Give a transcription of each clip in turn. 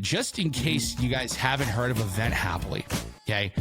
just in case you guys haven't heard of Event Happily, okay?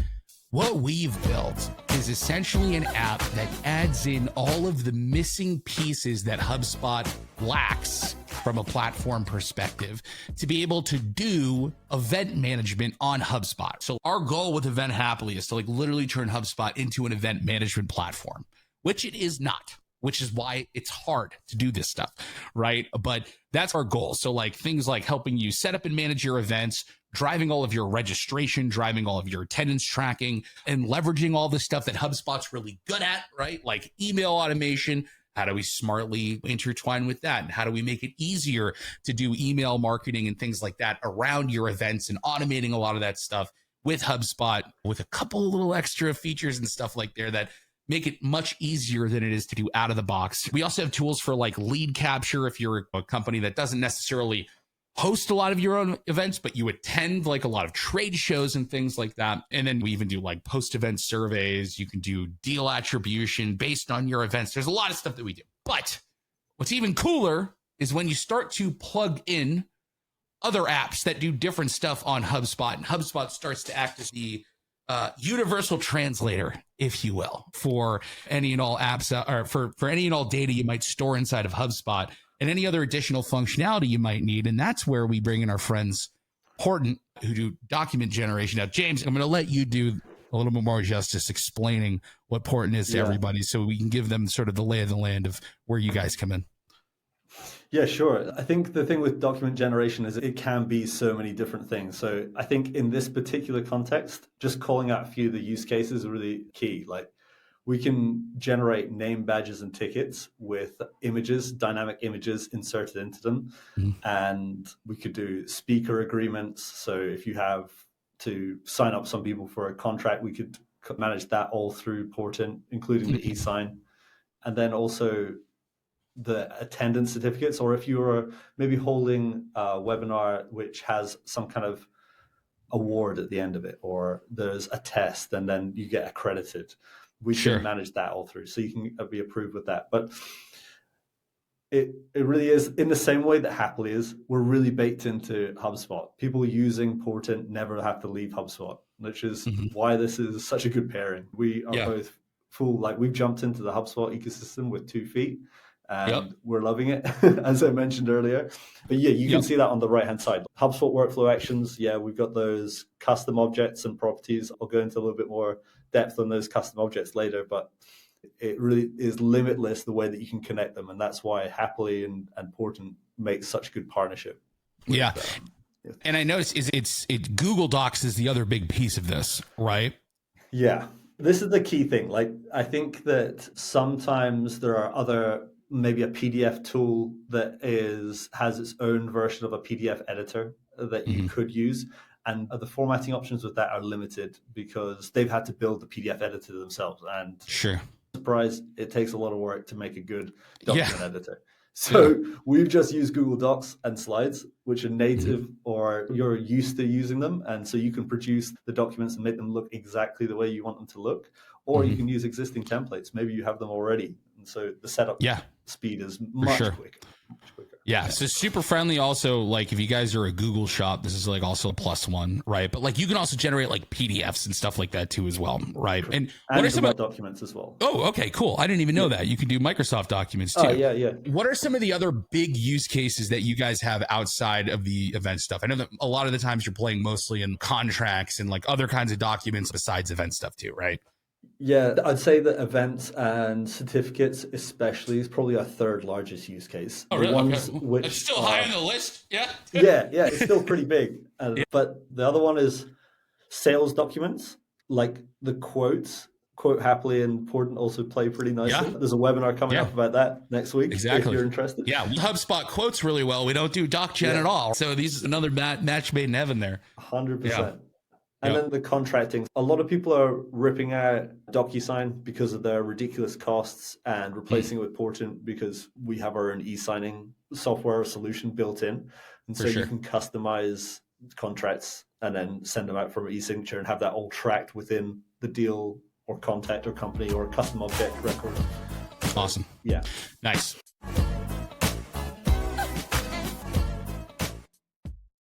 What we've built is essentially an app that adds in all of the missing pieces that HubSpot lacks from a platform perspective to be able to do event management on HubSpot. So our goal with Event Happily is to literally turn HubSpot into an event management platform, which it is not, which is why it's hard to do this stuff, right? But that's our goal. So things like helping you set up and manage your events, driving all of your registration, driving all of your attendance tracking, and leveraging all the stuff that HubSpot's really good at, right? Like email automation. How do we smartly intertwine with that? And how do we make it easier to do email marketing and things like that around your events and automating a lot of that stuff with HubSpot with a couple of little extra features and stuff like there that make it much easier than it is to do out of the box. We also have tools for lead capture if you're a company that doesn't necessarily host a lot of your own events, but you attend a lot of trade shows and things like that. And then we even do post-event surveys. You can do deal attribution based on your events. There's a lot of stuff that we do. But what's even cooler is when you start to plug in other apps that do different stuff on HubSpot, and HubSpot starts to act as the universal translator, if you will, for any and all apps or for any and all data you might store inside of HubSpot and any other additional functionality you might need. And that's where we bring in our friends Portant, who do document generation. Now, James, I'm going to let you do a little bit more justice explaining what Portant is to everybody so we can give them sort of the lay of the land of where you guys come in. Yeah, sure. I think the thing with document generation is it can be so many different things. So I think in this particular context, just calling out a few of the use cases is really key. We can generate name badges and tickets with images, dynamic images inserted into them. And we could do speaker agreements. So if you have to sign up some people for a contract, we could manage that all through Portant, including the e-sign. And then also the attendance certificates, or if you're maybe holding a webinar which has some kind of award at the end of it, or there's a test and then you get accredited, we can manage that all through. So you can be approved with that. But it really is in the same way that Hapily is, we're really baked into HubSpot. People using Portant never have to leave HubSpot, which is why this is such a good pairing. We are both full, we've jumped into the HubSpot ecosystem with 2 feet. And we're loving it, as I mentioned earlier. But yeah, you can see that on the right-hand side. HubSpot workflow actions, we've got those custom objects and properties. I'll go into a little bit more depth on those custom objects later, but it really is limitless the way that you can connect them. And that's why Hapily and Portant make such a good partnership. Yeah. And I noticed it's Google Docs is the other big piece of this, right? Yeah. This is the key thing. I think that sometimes there are other, maybe a PDF tool that has its own version of a PDF editor that you could use. And the formatting options with that are limited because they've had to build the PDF editor themselves. And surprise, it takes a lot of work to make a good document editor. So we've just used Google Docs and Slides, which are native or you're used to using them. And so you can produce the documents and make them look exactly the way you want them to look. Or you can use existing templates. Maybe you have them already. And so the setup speed is much quicker. Yeah, so super friendly. Also, if you guys are a Google shop, this is also a +1, right? But you can also generate PDFs and stuff like that too as well, right? And what are some documents as well? Oh, okay, cool. I didn't even know that. You can do Microsoft documents too. Oh, yeah. What are some of the other big use cases that you guys have outside of the event stuff? I know that a lot of the times you're playing mostly in contracts and other kinds of documents besides event stuff too, right? Yeah, I'd say that events and certificates especially is probably our third largest use case. Oh, really? Which it's still high on the list? Yeah. yeah, it's still pretty big. But the other one is sales documents, the quotes. Quote Hapily and Portant also play pretty nicely. There's a webinar coming up about that next week. Exactly. If you're interested. Yeah, HubSpot quotes really well. We don't do DocGen at all. So this is another match made in heaven there. 100%. And then the contracting. A lot of people are ripping out DocuSign because of their ridiculous costs and replacing it with Portant because we have our own e-signing software solution built in. And so you can customize contracts and then send them out from e-signature and have that all tracked within the deal or contact or company or custom object record. Awesome. Yeah. Nice.